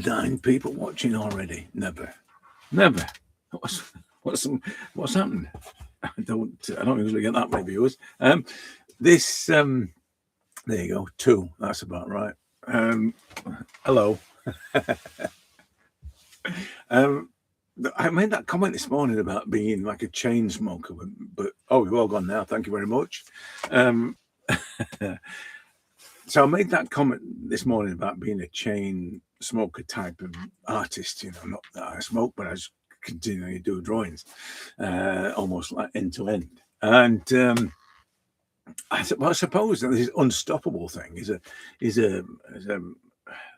9 people watching already. Never. What's happened? I don't usually get that many viewers. This there you go, 2. That's about right. Hello. I made that comment this morning about being like a chain smoker, but you've all gone now. Thank you very much. So I made that comment this morning about being a chain smoker type of artist. Not that I smoke, but I just continually do drawings, almost like end to end. And I suppose that this unstoppable thing is a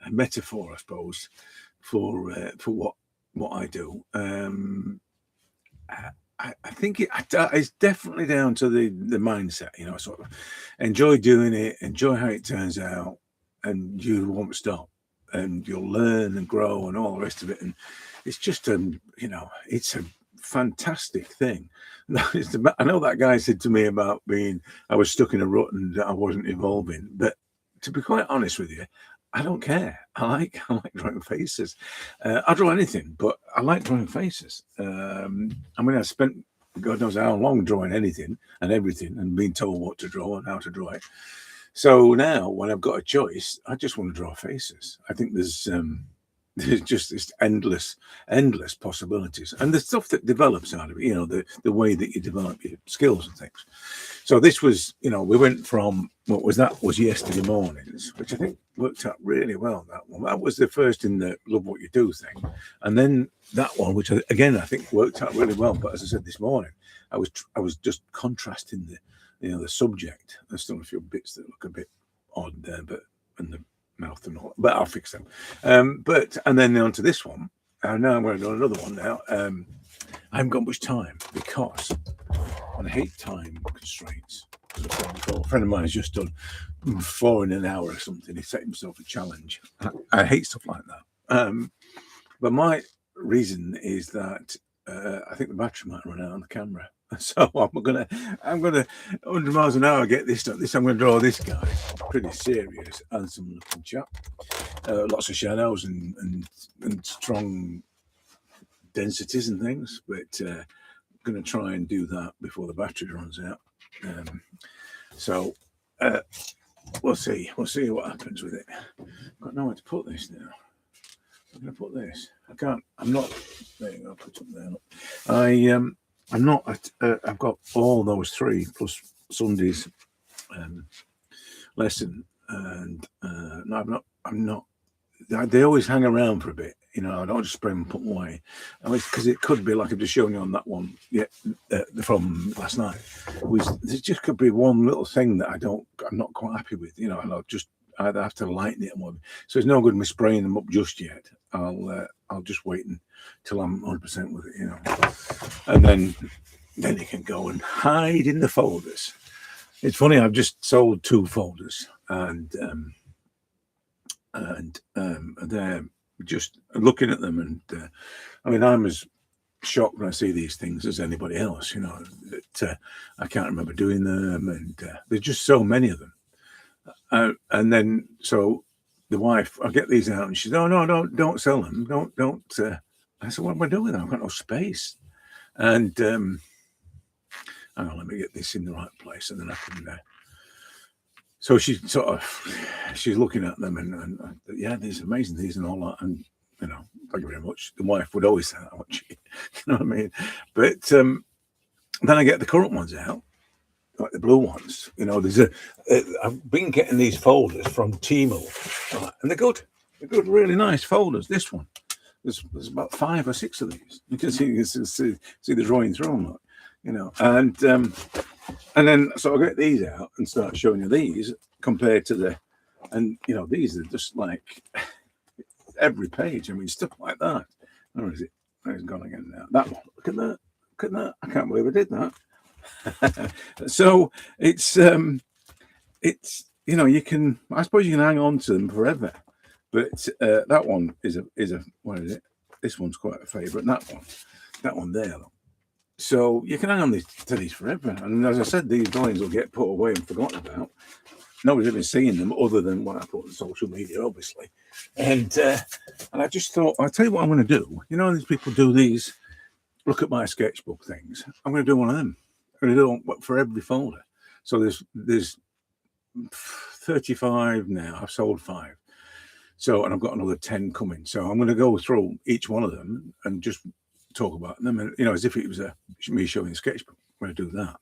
metaphor, I suppose, for what I do. I think it's definitely down to the mindset. Sort of enjoy doing it, enjoy how it turns out, and you won't stop, and you'll learn and grow and all the rest of it. And it's just it's a fantastic thing. I know that guy said to me about I was stuck in a rut and I wasn't evolving, but to be quite honest with you, I don't care. I like drawing faces. I draw anything, but I like drawing faces. I spent God knows how long drawing anything and everything and being told what to draw and how to draw it. So now when I've got a choice, I just want to draw faces. I think there's just this endless possibilities, and the stuff that develops out of it, the way that you develop your skills and things. So this was, we went from was yesterday mornings, which I think worked out really well. That one, that was the first in the love what you do thing, and then that one, which again I think worked out really well. But as I said this morning, I was just contrasting the subject. There's still a few bits that look a bit odd there, and the mouth and all, but I'll fix them. And then on to this one. And now I'm going to do another one now. I haven't got much time because I hate time constraints. A friend of mine has just done 4 in an hour or something. He set himself a challenge. I hate stuff like that. But my reason is that I think the battery might run out on the camera. So I'm gonna 100 miles an hour get this done. I'm gonna draw this guy, pretty serious, handsome looking chap. Lots of shadows and strong densities and things. But I'm gonna try and do that before the battery runs out. So we'll see what happens with it. I've got nowhere to put this now. I'm gonna put this. I can't. I'm not. There you go. Put it there. I'm not. I've got all those 3 plus Sunday's lesson, and no, I'm not. They always hang around for a bit, I don't just spray them and put them away, because it could be like I've just shown you on that one, from last night. There just could be one little thing that I'm not quite happy with, and I'll just either have to lighten it or so it's no good me spraying them up just yet. I'll just wait until I'm 100% with it, and then you can go and hide in the folders. It's funny, I've just sold 2 folders, and they're just looking at them, and I'm as shocked when I see these things as anybody else. That I can't remember doing them, and there's just so many of them. And then so the wife, I get these out, and she says, "Oh no, don't sell them. Don't." I said, "What am I doing? I've got no space." And hang on, let me get this in the right place, and then I can. So she's looking at them, and yeah, these are amazing, these and all that, and thank you very much. The wife would always say that, wouldn't she? You know what I mean? But then I get the current ones out, like the blue ones. There's I've been getting these folders from Temu, and they're good. They're good, really nice folders. This one, there's about 5 or 6 of these. You can see the drawing through them, and then so I get these out and start showing you these compared to these are just like every page. Stuff like that. Where is it? It's gone again now. That one. Look at that. I can't believe I did that. So it's you can, I suppose you can hang on to them forever, but that one is a what is it? This one's quite a favourite. That one there. So you can hang on to these forever, and as I said, these drawings will get put away and forgotten about. nobody's even seeing them other than what I put on social media, obviously. And I just thought, I'll tell you what I'm going to do. You know, these people do these look at my sketchbook things. I'm going to do one of them. I'm going to do one for every folder. So there's 35 now. I've sold 5. So, and I've got another 10 coming. So I'm going to go through each one of them and just talk about them. And, you know, as if it was me showing a sketchbook. I'm going to do that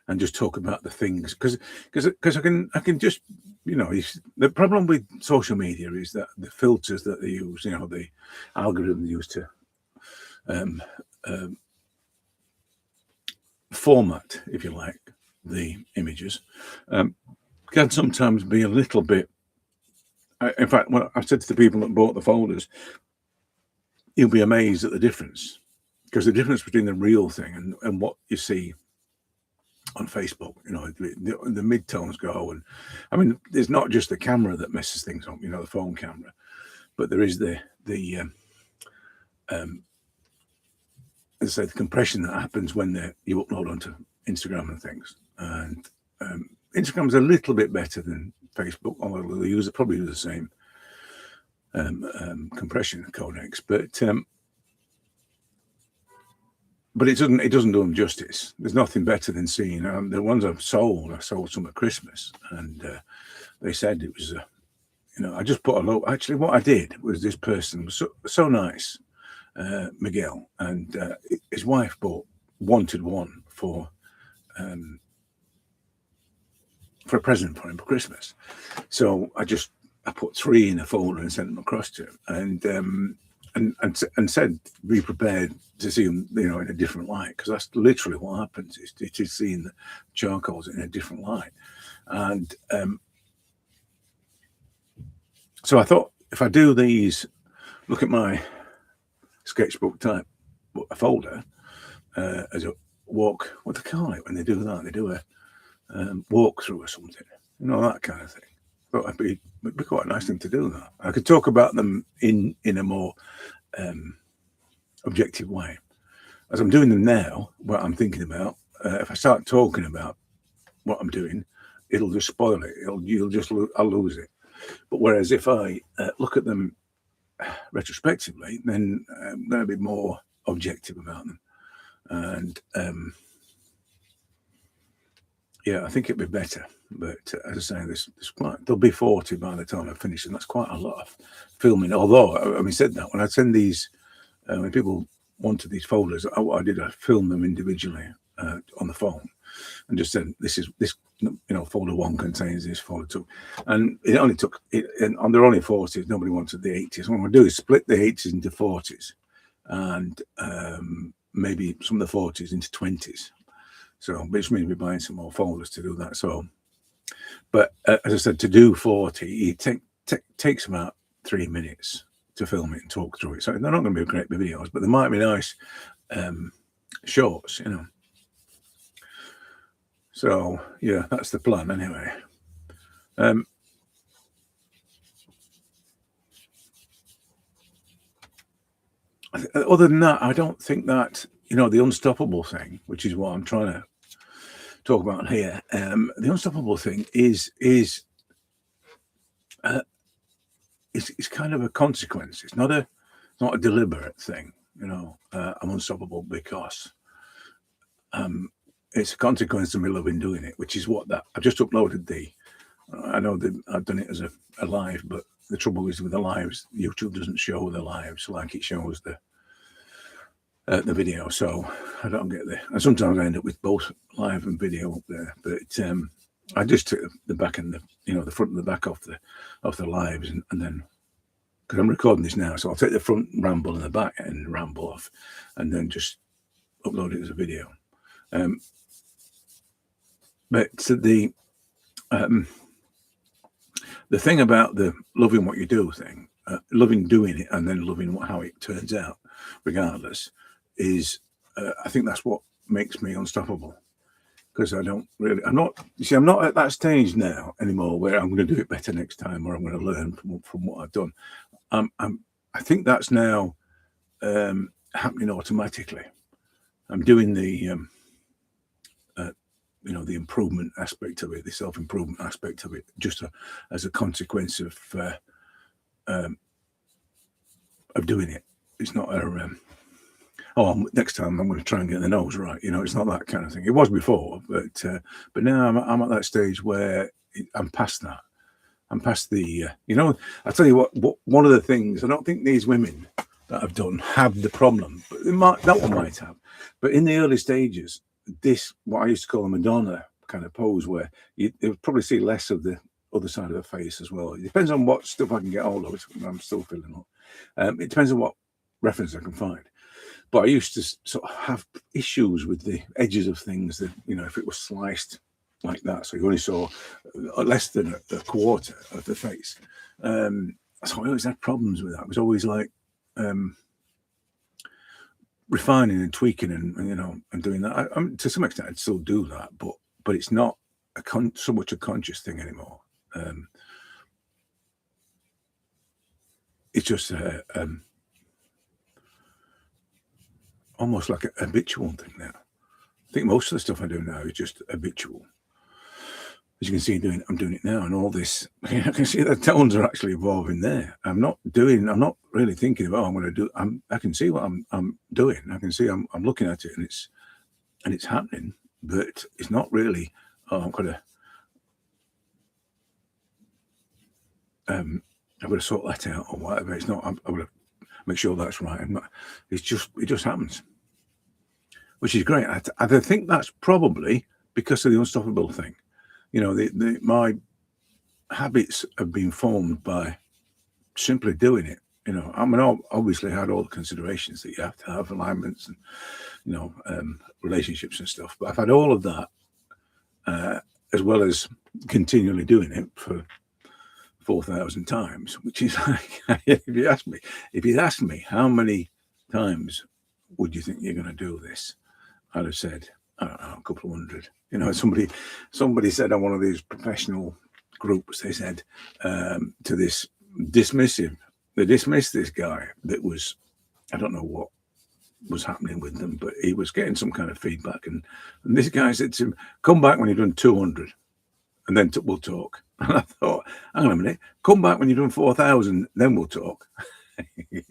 and just talk about the things because I can just, you know, the problem with social media is that the filters that they use, you know, the algorithm they use to format, if you like, the images can sometimes be a little bit. In fact, when I've said to the people that bought the folders, you'll be amazed at the difference, because the difference between the real thing and what you see on Facebook, you know, the mid-tones go, and I mean, there's not just the camera that messes things up, you know, the phone camera, but there is the as I say, the compression that happens when you upload onto Instagram and things. And Instagram's a little bit better than Facebook, although they probably use the same compression codecs, but it doesn't do them justice. There's nothing better than seeing the ones I sold some at Christmas, and they said it was you know, I just put a low. Actually, what I did was, this person was so nice, Miguel, and his wife wanted one for a present for him for Christmas. So I put 3 in a folder and sent them across to him, and said, be prepared to see them, you know, in a different light, because that's literally what happens. It is seeing the charcoals in a different light. And so I thought, if I do these, look at my sketchbook type folder as a walk, what do they call it when they do that? They do a walkthrough or something, you know, that kind of thing. But it'd be quite a nice thing to do that. I could talk about them in a more objective way. As I'm doing them now, what I'm thinking about, if I start talking about what I'm doing, it'll just spoil it. I'll lose it. But whereas if I look at them retrospectively, then I'm going to be more objective about them. And yeah, I think it'd be better. But as I say, there'll be 40 by the time I finish, and that's quite a lot of filming. Although, having said that, when I send these, when people wanted these folders, what I did, I filmed them individually on the phone, and just said, this, you know, folder 1 contains this, folder 2, and it only took and there are only 40s. Nobody wanted the 80s. What I'm going to do is split the 80s into 40s, and maybe some of the 40s into 20s. So, which means we're buying some more folders to do that. So, but as I said, to do 40, it takes about 3 minutes to film it and talk through it. So they're not going to be great videos, but they might be nice shorts, you know. So yeah, that's the plan anyway. Other than that, I don't think that, you know, the unstoppable thing, which is what I'm trying to talk about here, the unstoppable thing is kind of a consequence. It's not a deliberate thing, you know. I'm unstoppable because it's a consequence of me loving doing it, which is what I've just uploaded I know that I've done it as a live, but the trouble is with the lives, YouTube doesn't show the lives like it shows the video, so I don't get there. And sometimes I end up with both live and video up there. But I just took the back and the front and the back off the lives, and then, because I'm recording this now, so I'll take the front ramble and the back end ramble off, and then just upload it as a video. But the thing about the loving what you do thing, loving doing it and then loving how it turns out, regardless, is I think that's what makes me unstoppable. Because I'm not at that stage now anymore where I'm going to do it better next time, or I'm going to learn from what I've done. I think that's now happening automatically. I'm doing the you know, the improvement aspect of it, the self-improvement aspect of it, just as a consequence of doing it. It's not a oh, next time I'm going to try and get the nose right. You know, it's not that kind of thing. It was before, but now I'm at that stage where I'm past that. I'm past the, you know, I tell you what, one of the things, I don't think these women that I've done have the problem, but that one might have. But in the early stages, this, what I used to call a Madonna kind of pose, where you'll probably see less of the other side of the face as well. It depends on what stuff I can get hold of. I'm still filling up. It depends on what reference I can find. But I used to sort of have issues with the edges of things that, you know, if it was sliced like that, so you only saw less than a quarter of the face. So I always had problems with that. It was always like refining and tweaking and you know, and doing that. To some extent, I'd still do that, but it's not so much a conscious thing anymore. It's just almost like a habitual thing now. I think most of the stuff I do now is just habitual. As you can see, I'm doing it now, and all this, I can see the tones are actually evolving there. I'm not really thinking about, oh, I'm going to do. I can see what I'm doing. I can see I'm looking at it, and it's happening, but it's not really. Oh, I'm going to. I've got to sort that out or whatever. It's not. I'm going to make sure that's right. It just happens, which is great. I think that's probably because of the unstoppable thing. You know, my habits have been formed by simply doing it. You know, I mean, I obviously had all the considerations that you have to have, alignments and, you know, relationships and stuff. But I've had all of that, as well as continually doing it for 4,000 times, which is like, if you'd asked me how many times would you think you're going to do this, I'd have said, I don't know, a couple of hundred. You know, somebody said on one of these professional groups, they said to this dismissive, they dismissed this guy that was, I don't know what was happening with them, but he was getting some kind of feedback. And this guy said to him, come back when you've done 200 and then we'll talk. And I thought, hang on a minute, come back when you've done 4,000, then we'll talk. You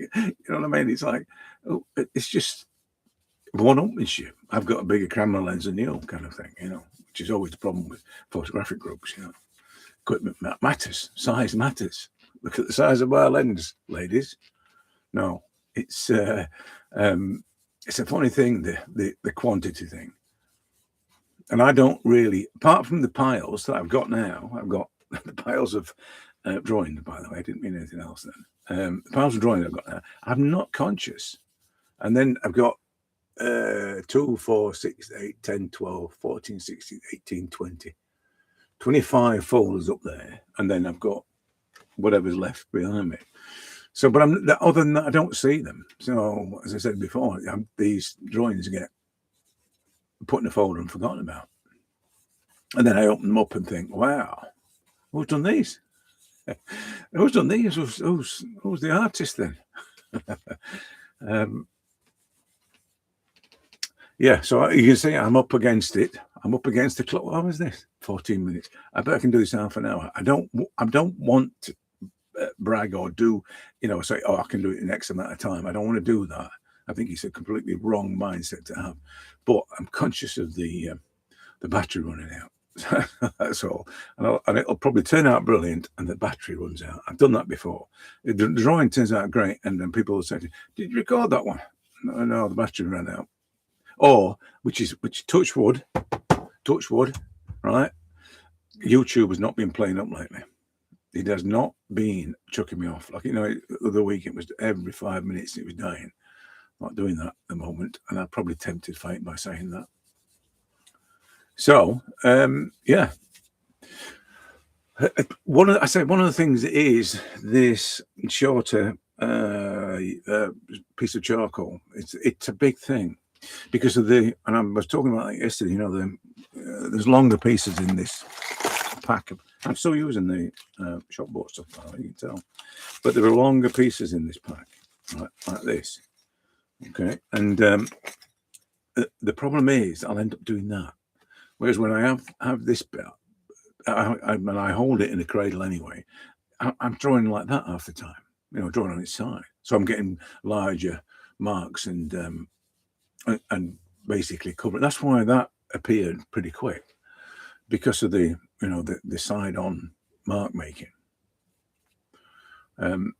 know what I mean? It's like, oh, it's just one-upmanship. I've got a bigger camera lens than you, kind of thing, you know, which is always the problem with photographic groups, you know. Equipment matters, size matters. Look at the size of our lens, ladies. No, it's a funny thing, the quantity thing. And I don't really, apart from the piles that I've got now, I've got the piles of drawing, by the way, I didn't mean anything else then. The piles of drawing I've got now, I'm not conscious. And then I've got 2, 4, 6, 8, 10, 12, 14, 16, 18, 20, 25 folders up there. And then I've got whatever's left behind me. So, but other than that, I don't see them. So, as I said before, these drawings get put in a folder and forgotten about. And then I open them up and think, wow, who's done these? Who's done these? Who's the artist then? Yeah, so you can see I'm up against it. I'm up against the clock. What was this? 14 minutes. I bet I can do this half an hour. I don't want to brag or do, you know, say, oh, I can do it in X amount of time. I don't want to do that. I think it's a completely wrong mindset to have. But I'm conscious of the battery running out. That's all. And it'll probably turn out brilliant and the battery runs out. I've done that before. The drawing turns out great, and then people will say, did you record that one? No, the battery ran out. Or, which touch wood, right? YouTube has not been playing up lately. It has not been chucking me off. Like, you know, the other week it was every 5 minutes it was dying. Not doing that at the moment, and I'm probably tempted fate by saying that. So, yeah. One of the things is this shorter piece of charcoal. It's a big thing. Because of and I was talking about that yesterday, you know, there's longer pieces in this pack. I'm still using the shop bought stuff now, you can tell. But there are longer pieces in this pack, like this. Okay, and the problem is I'll end up doing that, Whereas when I have this bit, and I hold it in a cradle anyway, I'm drawing like that half the time, drawing on its side. So I'm getting larger marks and basically covering. That's why that appeared pretty quick, because of the the side on mark making. And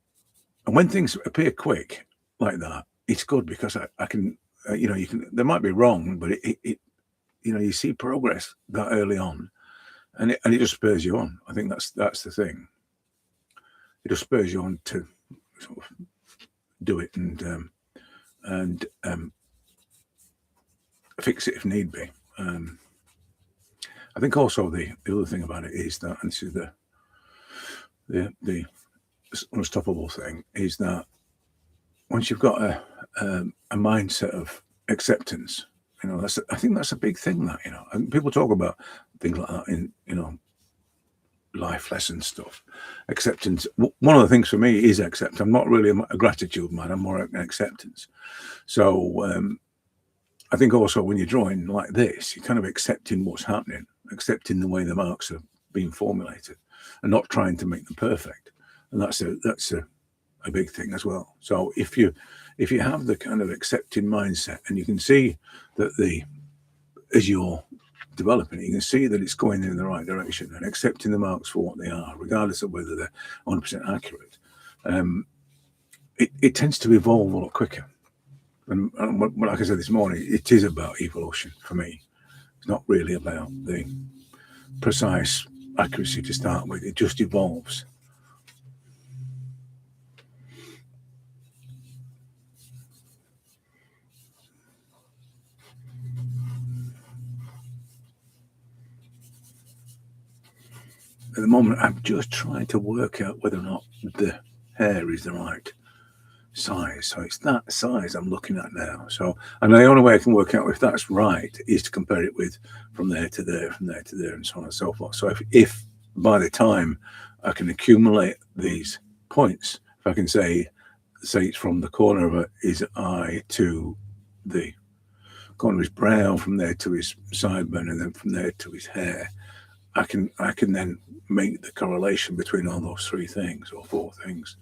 when things appear quick like that, it's good, because I can, you can, they might be wrong, but it you see progress that early on, and it just spurs you on. I think that's the thing. It just spurs you on to sort of do it and fix it if need be. I think also the other thing about it is that, and this is the unstoppable thing, is that once you've got a mindset of acceptance, I think that's a big thing. That and people talk about things like that in life lesson stuff. Acceptance. One of the things for me is accept. I'm not really a gratitude man. I'm more an acceptance. So I think also when you're drawing like this, you're kind of accepting what's happening, accepting the way the marks are being formulated, and not trying to make them perfect. And that's a big thing as well. So if you have the kind of accepting mindset, and you can see that as you're developing it, you can see that it's going in the right direction, and accepting the marks for what they are, regardless of whether they're 100% accurate, it tends to evolve a lot quicker. And like I said this morning, it is about evolution for me. It's not really about the precise accuracy to start with. It just evolves. At the moment, I'm just trying to work out whether or not the hair is the right size. So it's that size I'm looking at now. So, and the only way I can work out if that's right is to compare it with from there to there, from there to there, and so on and so forth. So if by the time I can accumulate these points, if I can say it's from the corner of his eye to the corner of his brow, from there to his sideburn, and then from there to his hair, I can then make the correlation between all those three things or four things.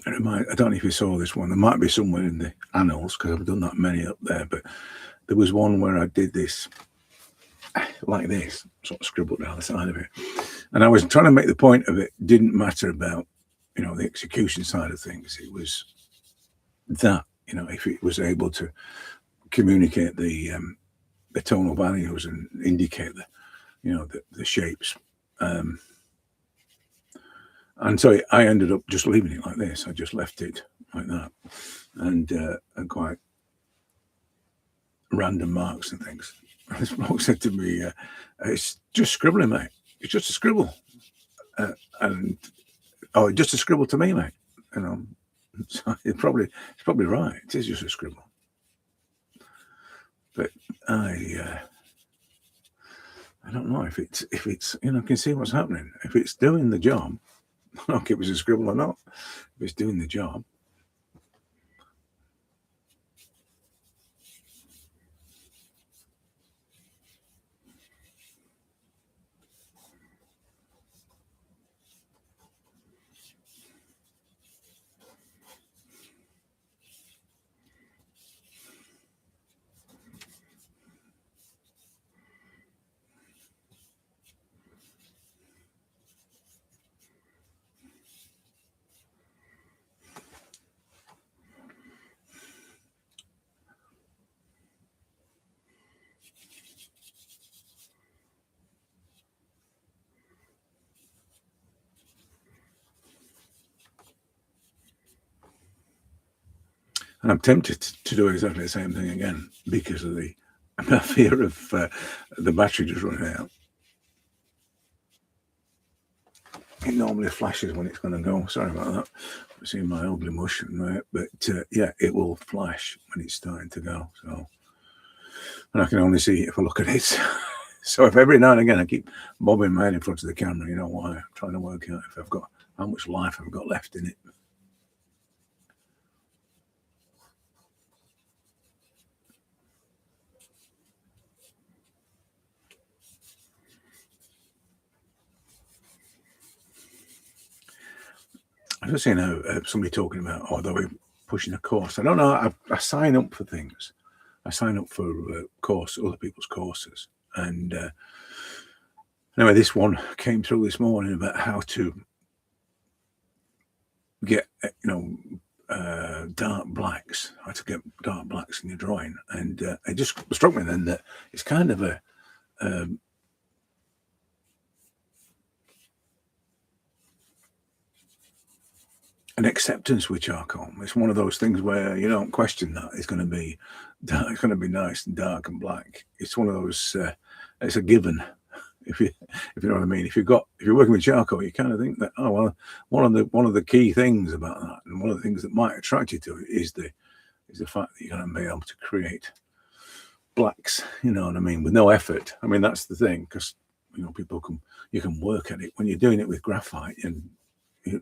And I don't know if you saw this one. There might be somewhere in the annals, because I've done that many up there. But there was one where I did this like this, sort of scribbled down the side of it. And I was trying to make the point of it didn't matter about, the execution side of things. It was that, if it was able to communicate the tonal values and indicate the shapes. And so I ended up just leaving it like this. I just left it like that, and quite random marks and things. This bloke said to me, "It's just scribbling, mate. It's just a scribble," and just a scribble to me, mate. So it's probably right. It is just a scribble, but I don't know if it's I can see what's happening. If it's doing the job, I don't care if it's a scribble or not. If it's doing the job. And I'm tempted to do exactly the same thing again because of the fear of the battery just running out. It normally flashes when it's going to go. Sorry about that. I've seen my ugly mush, but yeah, it will flash when it's starting to go. So, and I can only see it if I look at it. So if every now and again I keep bobbing my head in front of the camera, you know why? I'm trying to work out if I've got how much life I've got left in it. I've just seen somebody talking about, oh, they were pushing a course. I don't know. I sign up for things. I sign up for other people's courses. And anyway, this one came through this morning about how to get, dark blacks, how to get dark blacks in your drawing. And it just struck me then that it's kind of an acceptance with charcoal. It's one of those things where you don't question that it's going to be dark, it's going to be nice and dark and black. It's one of those. It's a given. If you know what I mean. If you're working with charcoal, you kind of think that, oh well, one of the key things about that, and one of the things that might attract you to it is the fact that you're going to be able to create blacks. You know what I mean, with no effort. I mean that's the thing, because you can work at it when you're doing it with graphite, and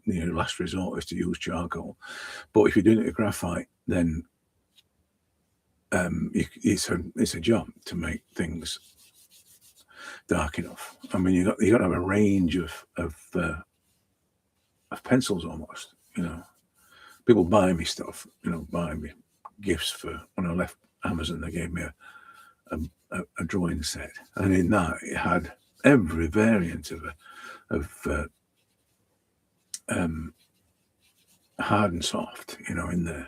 your last resort is to use charcoal. But if you're doing it with graphite, then it's a job to make things dark enough. I mean, you got to have a range of pencils almost. People buy me stuff. Buy me gifts for when I left Amazon. They gave me a drawing set, and in that it had every variant of hard and soft. In there,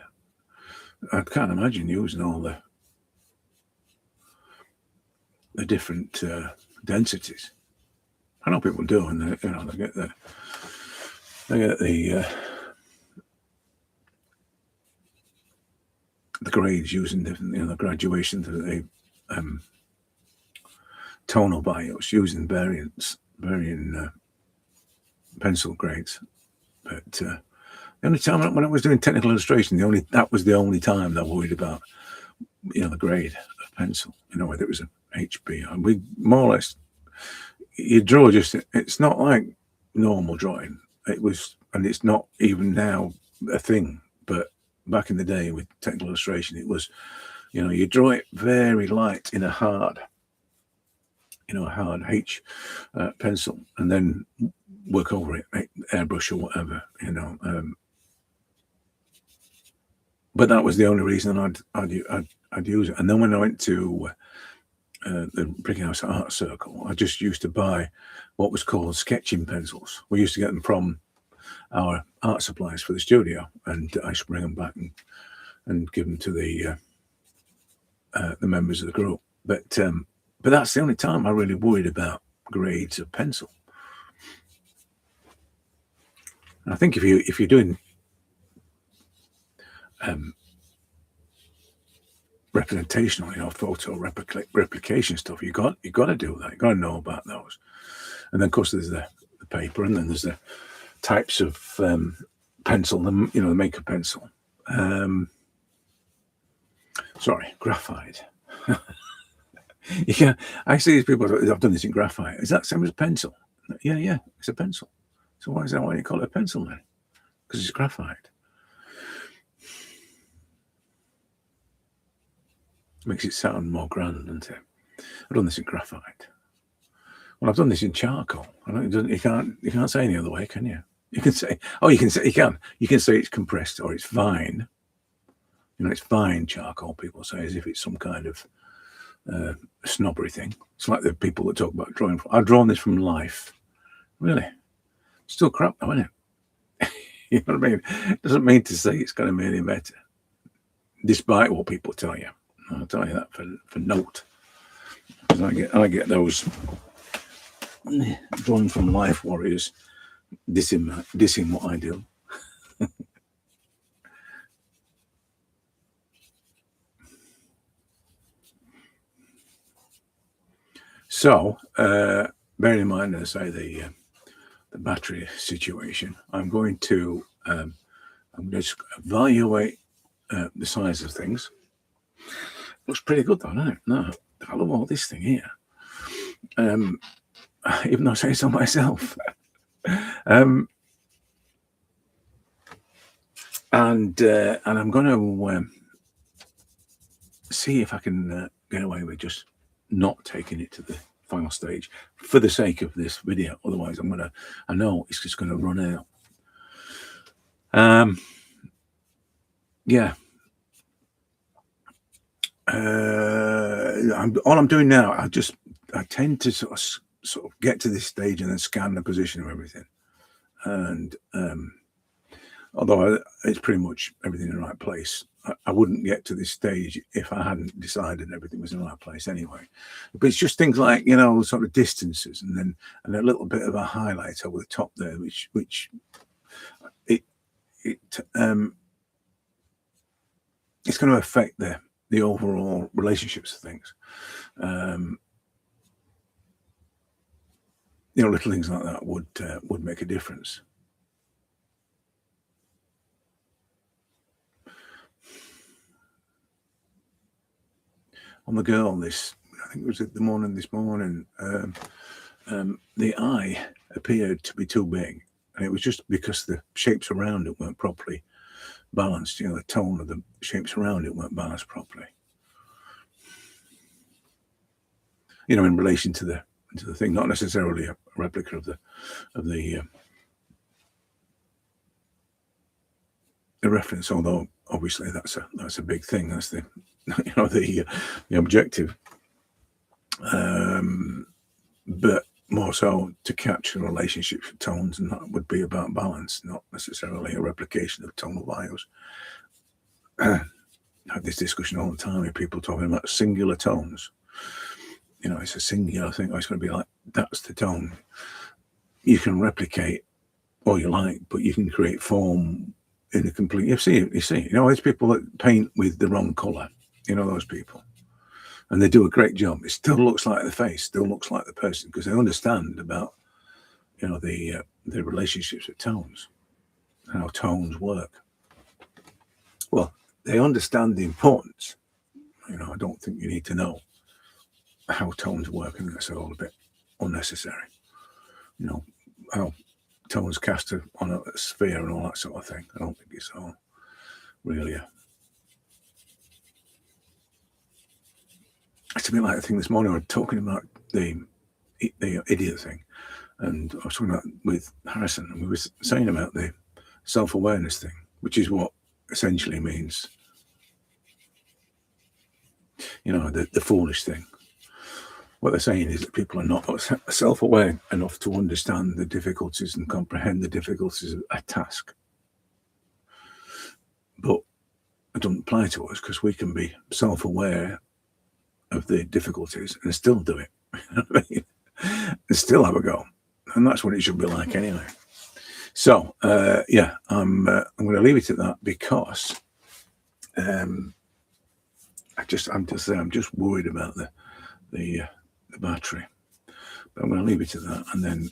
I can't imagine using all the different densities. I know people do, and they get the grades using different, the graduations of the tonal bios using varying pencil grades. But the only time when I was doing technical illustration, that was the only time that I worried about the grade of pencil. Whether it was an HB, and we more or less you draw it's not like normal drawing. It was, and it's not even now a thing. But back in the day with technical illustration, it was, you draw it very light in a hard H pencil, and then work over it, airbrush or whatever, but that was the only reason I'd use it. And then when I went to the Brickhouse Art Circle, I just used to buy what was called sketching pencils. We used to get them from our art supplies for the studio, and I used to bring them back and give them to the members of the group. But that's the only time I really worried about grades of pencil. And I think if you're doing representational, photo replication stuff, you got to do that. You got to know about those. And then of course there's the paper, and then there's the types of pencil, the makeup pencil. Sorry, graphite. Yeah, I see these people. I've done this in graphite. Is that same as a pencil? Yeah, it's a pencil. So why do you call it a pencil then? Because it's graphite. Makes it sound more grand, doesn't it? I've done this in graphite. Well, I've done this in charcoal. You can't say any other way, can you? You can say it's compressed or it's fine. It's fine charcoal. People say as if it's some kind of snobbery thing. It's like the people that talk about drawing. I've drawn this from life. Really? Still crap though, isn't it? You know what I mean? It doesn't mean to say it's going to be any better, despite what people tell you. I'll tell you that for note. Because I get those drawn from life warriors dissing what I do. So, bearing in mind, as I say, the battery situation, I'm going to just evaluate the size of things. Looks pretty good, though, doesn't it? No, I love all this thing here. Even though I say so myself. And I'm going to see if I can get away with just not taking it to the final stage for the sake of this video. Otherwise, I know it's just gonna run out. Yeah. All I'm doing now, I tend to sort of get to this stage and then scan the position of everything. And although it's pretty much everything in the right place, I wouldn't get to this stage if I hadn't decided everything was in the right place anyway. But it's just things like, you know, sort of distances and a little bit of a highlight over the top there, which it's going to affect the overall relationships of things. You know, little things like that would make a difference. On the girl, I think it was this morning, the eye appeared to be too big, and it was just because the shapes around it weren't properly balanced. You know, the tone of the shapes around it weren't balanced properly. You know, in relation to the thing, not necessarily a replica of the reference, although obviously that's a big thing. That's the you know the objective, but more so to capture relationships with tones, and that would be about balance, not necessarily a replication of tonal values. I have this discussion all the time with people talking about singular tones. You know, it's a singular thing. It's going to be like, that's the tone. You can replicate all you like, but you can create form in a complete. You see, you know, there's people that paint with the wrong color. You know, those people, and they do a great job. It still looks like the face, still looks like the person, because they understand about, you know, the relationships with tones, how tones work. Well, they understand the importance. You know, I don't think you need to know how tones work, and that's all a bit unnecessary. You know, how tones cast on a sphere and all that sort of thing. I don't think it's all really it's a bit like the thing this morning. We were talking about the idiot thing, and I was talking about with Harrison, and we were saying about the self-awareness thing, which is what essentially means, you know, the foolish thing. What they're saying is that people are not self-aware enough to understand the difficulties and comprehend the difficulties of a task. But it doesn't apply to us, because we can be self-aware of the difficulties and still do it. You know what I mean? And still have a go. And that's what it should be like anyway. So yeah, I'm going to leave it at that, because I'm just worried about the battery. But I'm going to leave it at that, and then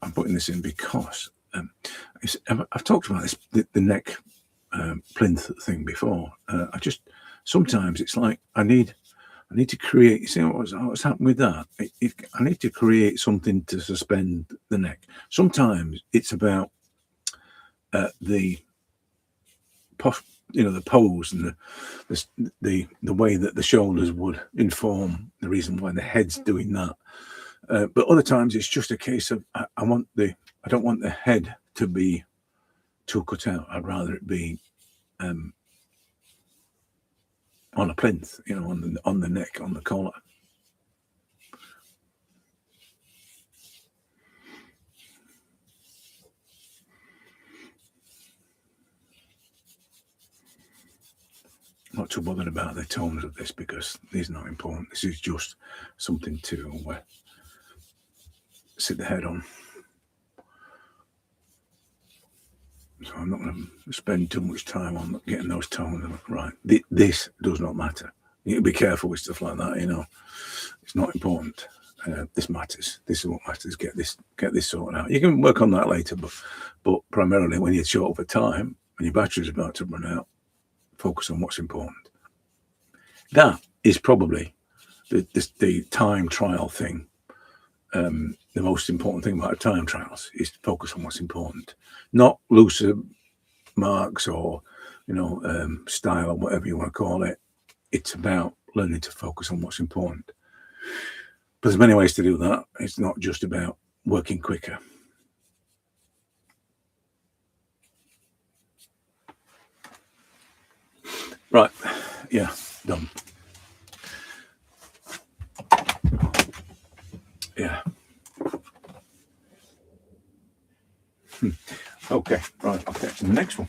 I'm putting this in because I've talked about this the neck plinth thing before. Sometimes it's like I need to create. You see what's happened with that? I need to create something to suspend the neck. Sometimes it's about the pose and the way that the shoulders would inform the reason why the head's doing that. But other times it's just a case of I don't want the head to be too cut out. I'd rather it be on a plinth, you know, on the neck, on the collar. Not too bothered about the tones of this, because these are not important. This is just something to sit the head on. So I'm not going to spend too much time on getting those tones right. This does not matter. You need to be careful with stuff like that, you know. It's not important. This matters. This is what matters. Get this sorted out. You can work on that later, but primarily when you're short of time and your battery's about to run out, focus on what's important. That is probably the time trial thing. The most important thing about time trials is to focus on what's important, not looser marks or style or whatever you want to call it. It's about learning to focus on what's important. But there's many ways to do that. It's not just about working quicker. Right, yeah, done. Yeah. Okay, right, okay, so the next one.